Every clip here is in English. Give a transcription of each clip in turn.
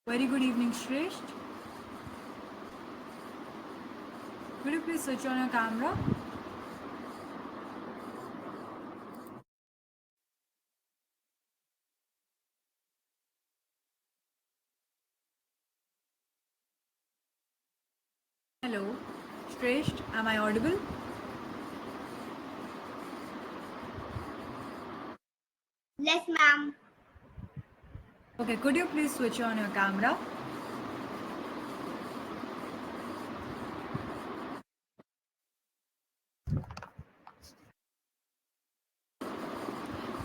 Very good evening, Shresh. Could you please switch on your camera? Hello, Shresh. Am I audible? Yes, ma'am. Okay, could you please switch on your camera?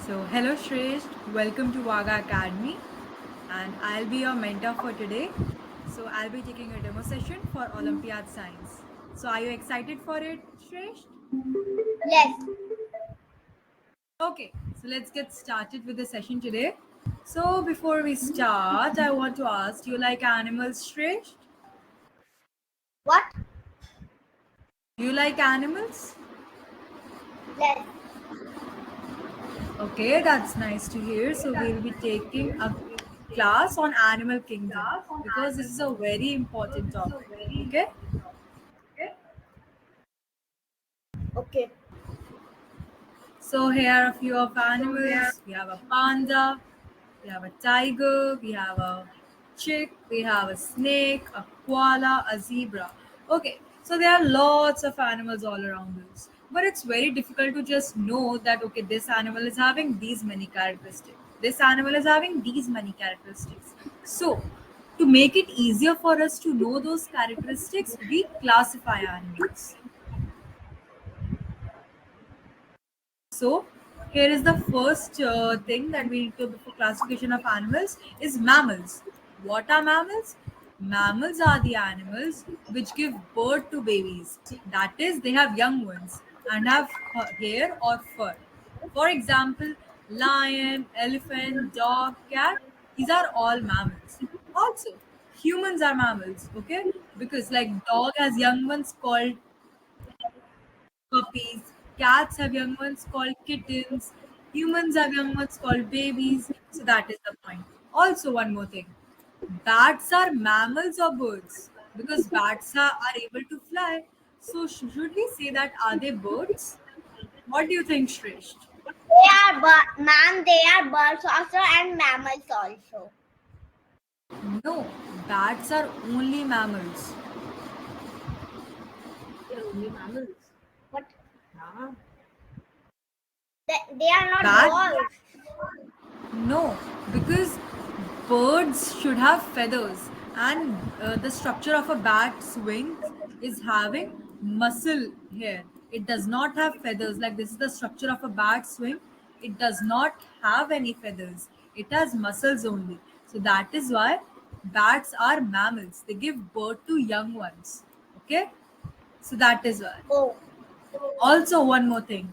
So, hello, Shresh. Welcome to Vaga Academy, and I'll be your mentor for today. So, I'll be taking a demo session for Olympiad Science. So, are you excited for it, Shresh? Yes. Okay, so let's get started with the session today. So, before we start, I want to ask, do you like animals, Shresh? What? Do you like animals? Yes. Okay, that's nice to hear. So we'll be taking a class on animal kingdom because this is a very important topic. Okay? Okay. So here are a few of animals. We have a panda, we have a tiger, we have a chick, we have a snake, a koala, a zebra. Okay, so there are lots of animals all around us. But it's very difficult to just know that okay, this animal is having these many characteristics. This animal is having these many characteristics. So to make it easier for us to know those characteristics, we classify animals. So here is the first thing that we need to before classification of animals is mammals. What are mammals? Mammals are the animals which give birth to babies. That is, they have young ones and have hair or fur. For example, lion, elephant, dog, cat. These are all mammals. Also, humans are mammals. Okay, because like dog has young ones called puppies. Cats have young ones called kittens. Humans have young ones called babies. So that is the point. Also, one more thing. Bats are mammals or birds? Because bats are able to fly. So should we say that are they birds? What do you think, Shresh? Ma'am, they are birds also and mammals also. No, bats are only mammals. They're only mammals. What? Yeah. They are not Bat? birds. No, because birds should have feathers, and the structure of a bat's wings is having muscle here. It does not have feathers. Like this is the structure of a bat's wing. It does not have any feathers. It has muscles only. So that is why bats are mammals. They give birth to young ones. Okay, so that is why. Oh, Also, one more thing: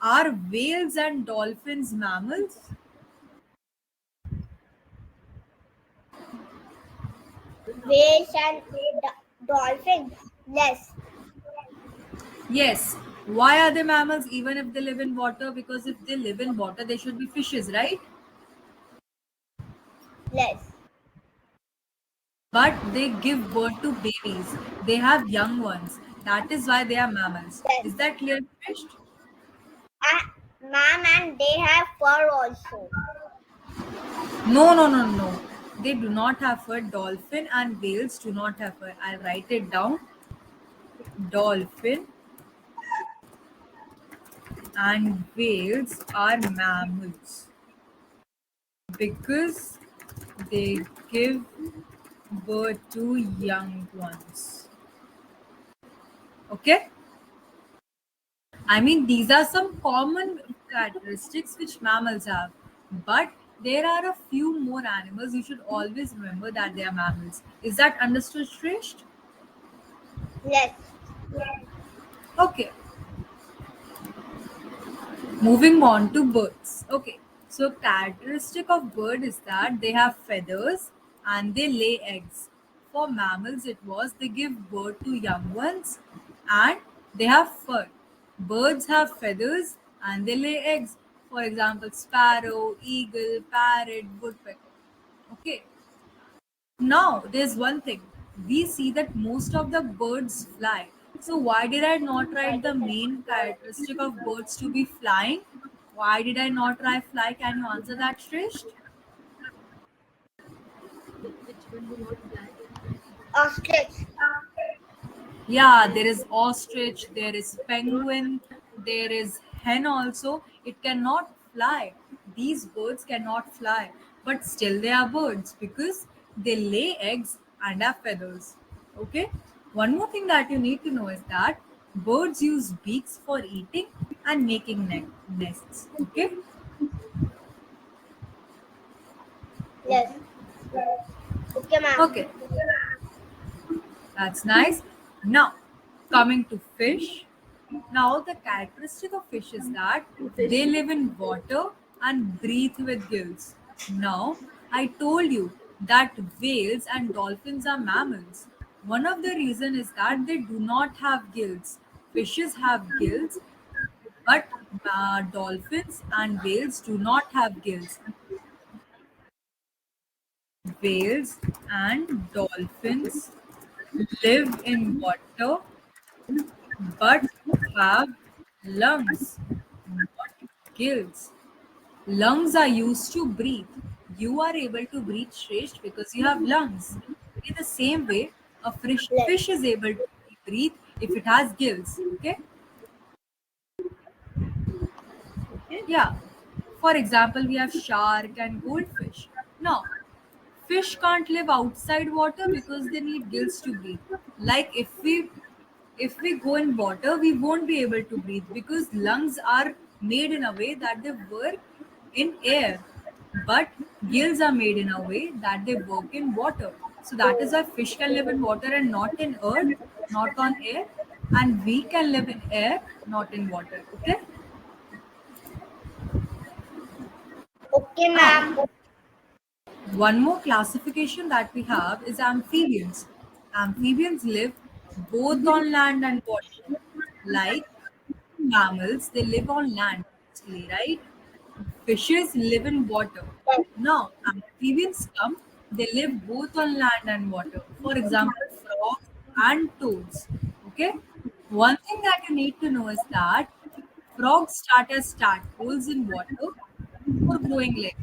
are whales and dolphins mammals? whales and dolphins. Yes. Yes. Why are they mammals even if they live in water? Because if they live in water, they should be fishes, right? Yes. But they give birth to babies. They have young ones. That is why they are mammals. Yes. Is that clear, Fish? Ma'am, and they have fur also. No, no, no, no. They do not have fur. Dolphin and whales do not have fur. I'll write it down. Dolphin and whales are mammals because they give birth to young ones. Okay? I mean, these are some common characteristics which mammals have. But there are a few more animals you should always remember that they are mammals. Is that understood, Shresh? Yes. Okay, moving on to birds. Okay, so characteristic of bird is that they have feathers and they lay eggs. For mammals, it was they give birth to young ones and they have fur. Birds have feathers and they lay eggs. For example, sparrow, eagle, parrot, woodpecker. Okay, Now, there's one thing. We see that most of the birds fly. So, why did I not write the main characteristic of birds to be flying? Why did I not write fly? Can you answer that, Shrish? Which one do not fly? Ostrich. Yeah, there is ostrich, there is penguin, there is hen also. It cannot fly. These birds cannot fly, but still they are birds because they lay eggs and have feathers. Okay? One more thing that you need to know is that birds use beaks for eating and making nests. Okay? Yes. Okay, ma'am. Okay, that's nice. Now, coming to fish. Now, the characteristic of fish is that Fish. they live in water and breathe with gills. Now, I told you that whales and dolphins are mammals. One of the reasons is that they do not have gills. Fishes have gills, but dolphins and whales do not have gills. Whales and dolphins live in water but have lungs, not gills. Lungs are used to breathe. You are able to breathe Shresht because you have lungs. In the same way, a Yes. fish is able to breathe if it has gills. Okay? Okay. Yeah. For example, we have shark and goldfish. Now, fish can't live outside water because they need gills to breathe. Like if we go in water, we won't be able to breathe because lungs are made in a way that they work in air, but gills are made in a way that they work in water. So that is why fish can live in water and not in earth, not on air, and we can live in air, not in water. Okay. Okay, Now, ma'am. one more classification that we have is amphibians. Amphibians live both on land and water. Like mammals, they live on land mostly, right? Fishes live in water. Yes. Now, amphibians come, they live both on land and water. For example, frogs and toads. Okay? One thing that you need to know is that frogs start as tadpoles in water before growing legs.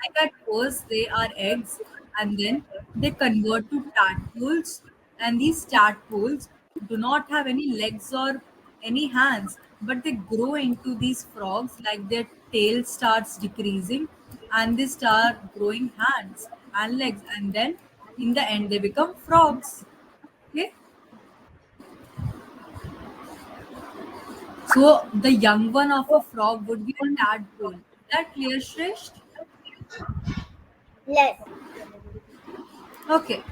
Like at first, they are eggs and then they convert to tadpoles. And these tadpoles do not have any legs or any hands, but they grow into these frogs, like their tail starts decreasing and they start growing hands and legs. And then in the end, they become frogs. Okay. So the young one of a frog would be a tadpole. Is that clear, Shrish? Yes. Okay.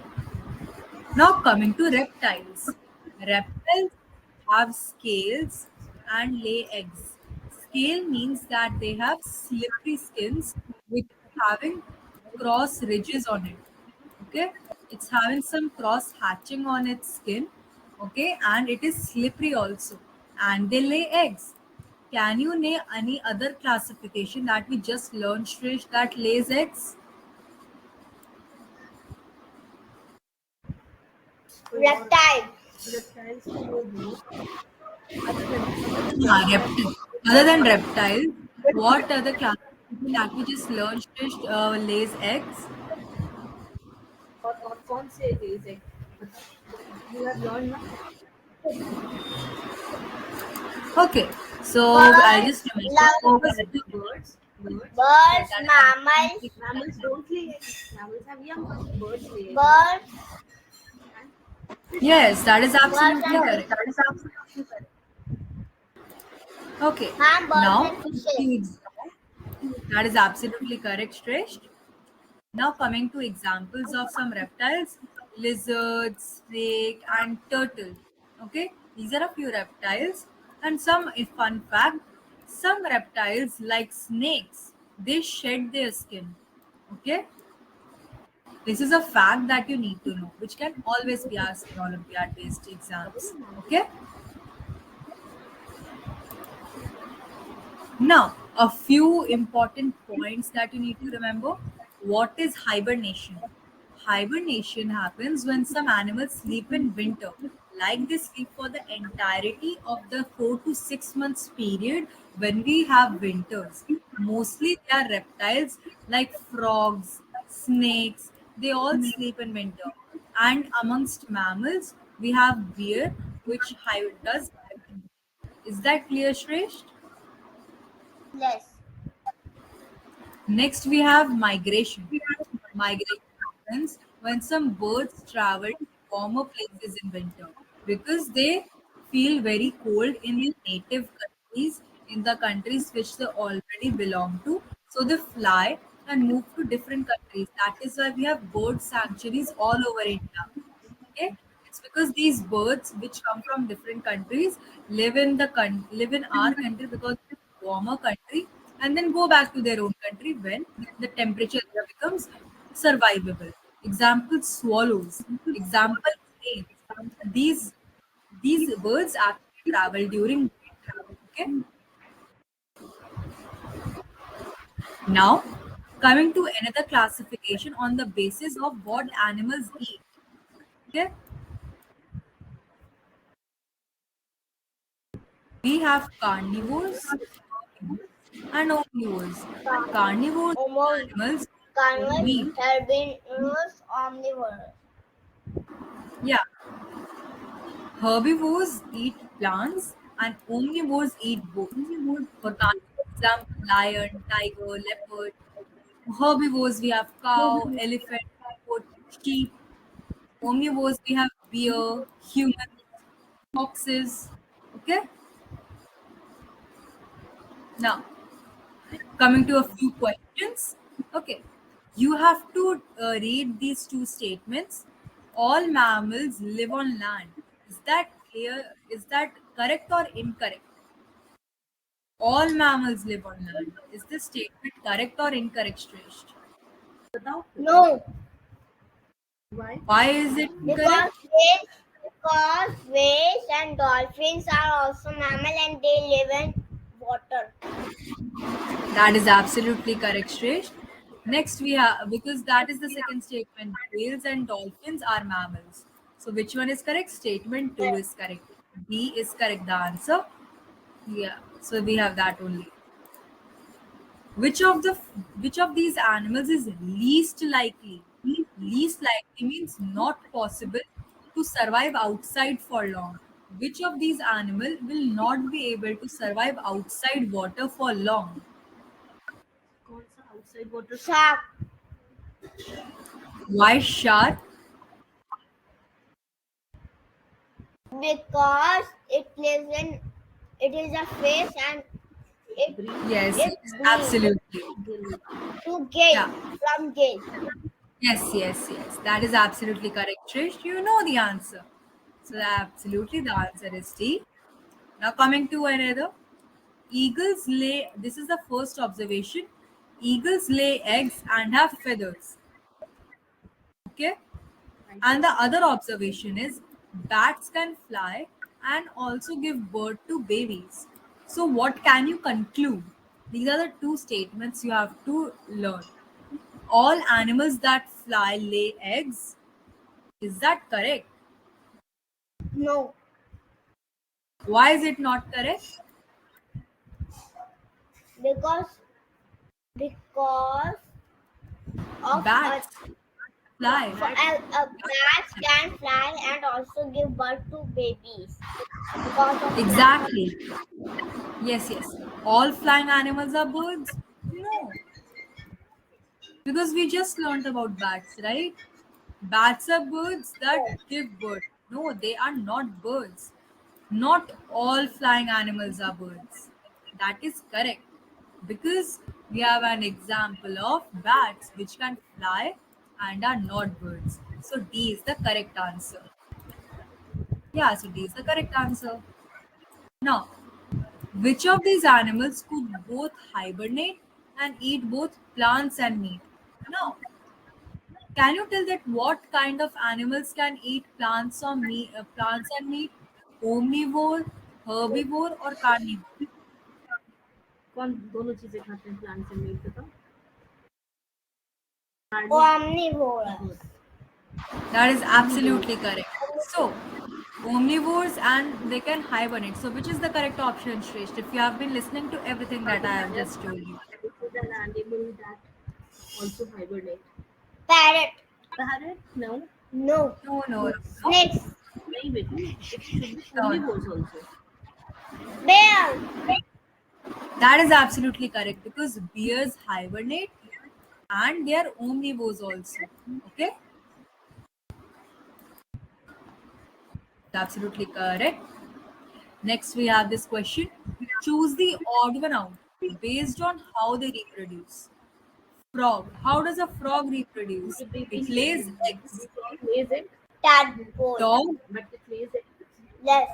Now coming to reptiles. Reptiles have scales and lay eggs. Scale means that they have slippery skins which are having cross ridges on it. Okay, it's having some cross hatching on its skin. Okay, and it is slippery also, and they lay eggs. Can you name any other classification that we just learned, Shrish, that lays eggs? Reptile. Reptiles can go both. Other than Yeah, reptile. Other than reptiles, what other classification that we just learned, Shrish, lays eggs? or कौन से days है? You have learned now. Okay, so I'll Birds. just remember. Love. Birds. Yes, Birds. that is Mammals. absolutely Mammals don't lay eggs. Mammals have young ones. Birds lay eggs. Birds. yes, that is Birds absolutely and correct. Okay, ma'am, birds now and fishes. that is absolutely correct, Shresh. Now coming to examples of some reptiles, lizards, snake, and turtle. Okay, these are a few reptiles. And some, a fun fact, some reptiles like snakes, they shed their skin. Okay, this is a fact that you need to know, which can always be asked in Olympiad-based exams. Okay. Now, a few important points that you need to remember. What is hibernation? hibernation happens when some animals sleep in winter. Like they sleep for the entirety of the 4 to 6 months period when we have winters. Mostly they are reptiles like frogs, snakes, they all sleep in winter. And amongst mammals, we have bear, which does hibernate. Is that clear, Shresh? Yes. Next, we have migration. Migration happens when some birds travel to warmer places in winter because they feel very cold in their native countries, in the countries which they already belong to. So they fly and move to different countries. That is why we have bird sanctuaries all over India. Okay, it's because these birds which come from different countries live in our country because it's a warmer country, and then go back to their own country when the temperature there becomes survivable. Example, swallows. Example, cranes. These birds actually travel during winter. Okay, now coming to another classification on the basis of what animals eat. Okay, we have carnivores, and omnivores. Carnivores Almost animals eat carnivores, meat. herbivores, omnivores. Yeah, herbivores eat plants and omnivores eat both. For carnivore example, lion, tiger, leopard. Herbivores we have cow, elephant, goat, sheep. Omnivores we have bear, humans, foxes. Okay. Now coming to a few questions. Okay, you have to read these two statements. All mammals live on land. Is that clear? Is that correct or incorrect? All mammals live on land. Is this statement correct or incorrect, Shresh? बताओ No, why? Why is it because incorrect? whales and dolphins are also mammal and they live in water. That is absolutely correct, Shresh. Next, we have, because that is the second statement, whales and dolphins are mammals. So, which one is correct? Statement 2 is correct. B is correct, the answer. Yeah, so we have that only. Which of the which of these animals is least likely? Least likely means not possible to survive outside for long. Which of these animal will not be able to survive outside water for long? कौन सा outside water? Shark, Why shark? because it is a fish and it Yes, it yes, breathes absolutely. Gill. to gill Yeah. from gill. Yes, yes, yes. That is absolutely correct, Trish. You know the answer. So absolutely the answer is D. Now coming to another. Eagles lay, this is the first observation. Eagles lay eggs and have feathers. Okay. And the other observation is bats can fly and also give birth to babies. So, what can you conclude? These are the two statements you have to learn. All animals that fly lay eggs. Is that correct? No, Why is it not correct? because because of Bats fly. bats can fly and also give birth to babies because of that. Exactly. Yes, yes. All flying animals are birds? No. Because we just learned about bats, right? Bats are birds that No, give birth. No, they are not birds. Not all flying animals are birds. That is correct. Because we have an example of bats which can fly and are not birds. So D is the correct answer. Yeah, so D is the correct answer. Now, which of these animals could both hibernate and eat both plants and meat? Now, can you tell that what kind of animals can eat plants or meat, plants and meat? Omnivore, herbivore, or carnivore? कौन दोनों चीजें खाते हैं plants and meat बताओ? Carnivore. omnivorous. That is absolutely correct. So, omnivores and they can hibernate. So, which is the correct option, Shresh? If you have been listening to everything that I have just told you. This is an animal that also hibernate. Parrot. Parrot? No. No. No, no, no, no. Snakes. Nahi beti. It should be No, no. omnivores also. Bear. That is absolutely correct because bears hibernate and they are omnivores also. Okay, absolutely correct. Next, we have this question. Choose the odd one out based on how they reproduce. Frog. How does a frog reproduce? The baby It frog. lays eggs. The frog lays it, Tadpole. Dog. but it lays eggs. Yes.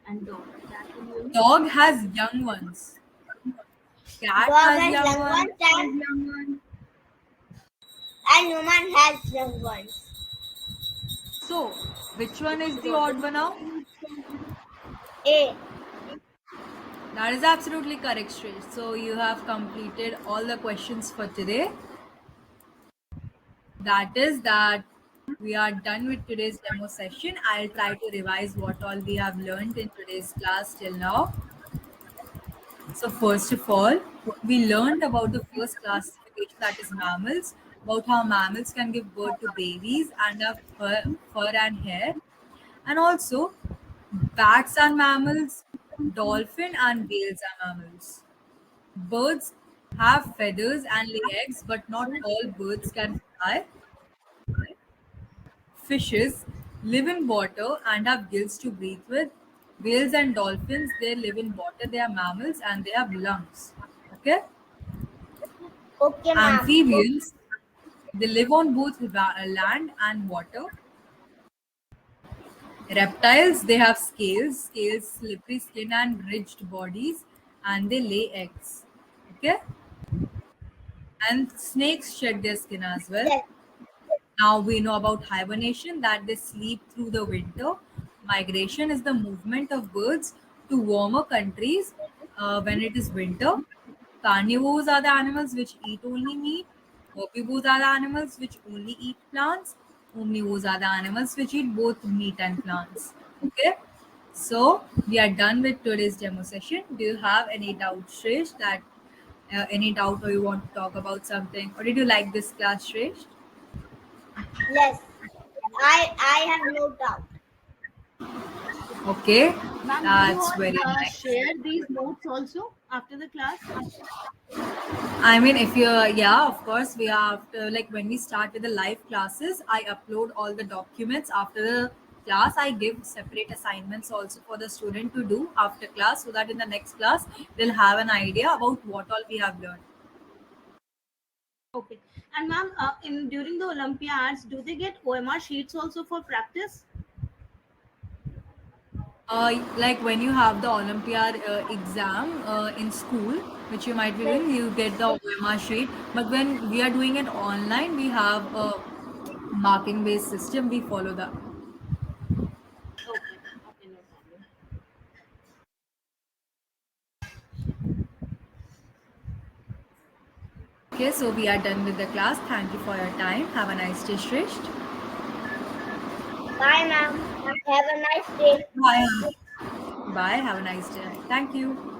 And dog. Cat and human. Dog has young ones. Cat Dog has has young young ones. ones and human has young ones. So, which one is the odd one out? A. That is absolutely correct, Shresh. So you have completed all the questions for today. That is that we are done with today's demo session. I'll try to revise what all we have learned in today's class till now. So first of all, we learned about the first classification, that is mammals, about how mammals can give birth to babies and have fur and hair. And also bats are mammals, dolphin and whales are mammals. Birds have feathers and lay eggs, but not all birds can fly. Fishes live in water and have gills to breathe with. Whales and dolphins, they live in water, they are mammals and they have lungs. Okay? Okay, ma'am. Amphibians, they live on both land and water. Reptiles, they have scales, slippery skin, and ridged bodies, and they lay eggs. Okay? And snakes shed their skin as well. Yes. Now we know about hibernation, that they sleep through the winter. Migration is the movement of birds to warmer countries when it is winter. Carnivores are the animals which eat only meat. Herbivores are the animals which only eat plants. Omnivores are the animals which eat both meat and plants. Okay. So we are done with today's demo session. Do you have any doubt, Shresh? That any doubt or you want to talk about something? Or did you like this class, Shresh? Yes. I have no doubt. Okay, Ma'am, do you that's all very nice. share these notes also after the class? I mean, if you're, yeah, of course, we have to, like, when we start with the live classes, I upload all the documents after the class. I give separate assignments also for the student to do after class so that in the next class, they'll have an idea about what all we have learned. Okay. And ma'am, in during the Olympiads, do they get OMR sheets also for practice? Like when you have the Olympiad exam in school, which you might be doing, you get the OMR sheet. But when we are doing it online, we have a marking based system. We follow that. Okay. Okay, no problem. Okay, so we are done with the class. Thank you for your time. Have a nice day, Shresh. Bye, ma'am. Have a nice day. Bye. Bye. Have a nice day. Thank you.